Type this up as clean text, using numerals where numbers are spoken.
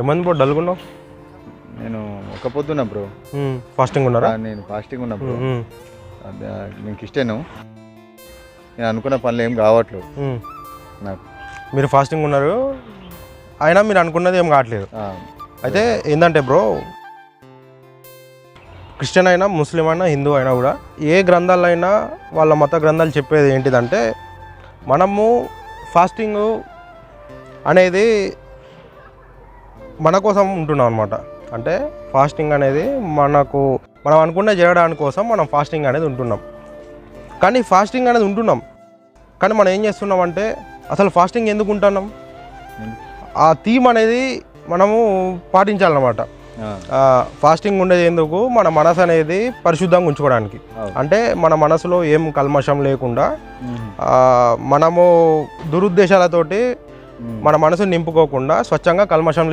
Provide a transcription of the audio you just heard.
ఏమంది బ్రో డల్గున్నావు? నేను ఒక పొద్దున్నా బ్రో. ఫాస్టింగ్ ఉన్నారా? నేను ఫాస్టింగ్ ఉన్నా బ్రో. నేను క్రిస్టియను. నేను అనుకున్న పనులు ఏం కావట్లేదు నాకు. మీరు ఫాస్టింగ్ ఉన్నారు అయినా మీరు అనుకున్నది ఏం కావట్లేదు. అయితే ఏంటంటే బ్రో, క్రిస్టియన్ అయినా ముస్లిం అయినా హిందూ అయినా కూడా ఏ గ్రంథాలు అయినా వాళ్ళ మత గ్రంథాలు చెప్పేది ఏంటిదంటే మనము ఫాస్టింగ్ అనేది మన కోసం ఉంటున్నాం అనమాట. అంటే ఫాస్టింగ్ అనేది మనం అనుకున్న చేయడానికి కోసం మనం ఫాస్టింగ్ అనేది ఉంటున్నాం. కానీ ఫాస్టింగ్ అనేది ఉంటున్నాం కానీ మనం ఏం చేస్తున్నాం అంటే అసలు ఫాస్టింగ్ ఎందుకు ఉంటున్నాం, ఆ థీమ్ అనేది మనము పాటించాలన్నమాట. ఫాస్టింగ్ ఉండేది ఎందుకు, మన మనసు అనేది పరిశుద్ధంగా ఉంచుకోవడానికి. అంటే మన మనసులో ఏం కల్మషం లేకుండా మనము దురుద్దేశాలతోటి మన మనసుని నింపుకోకుండా స్వచ్ఛంగా కల్మషం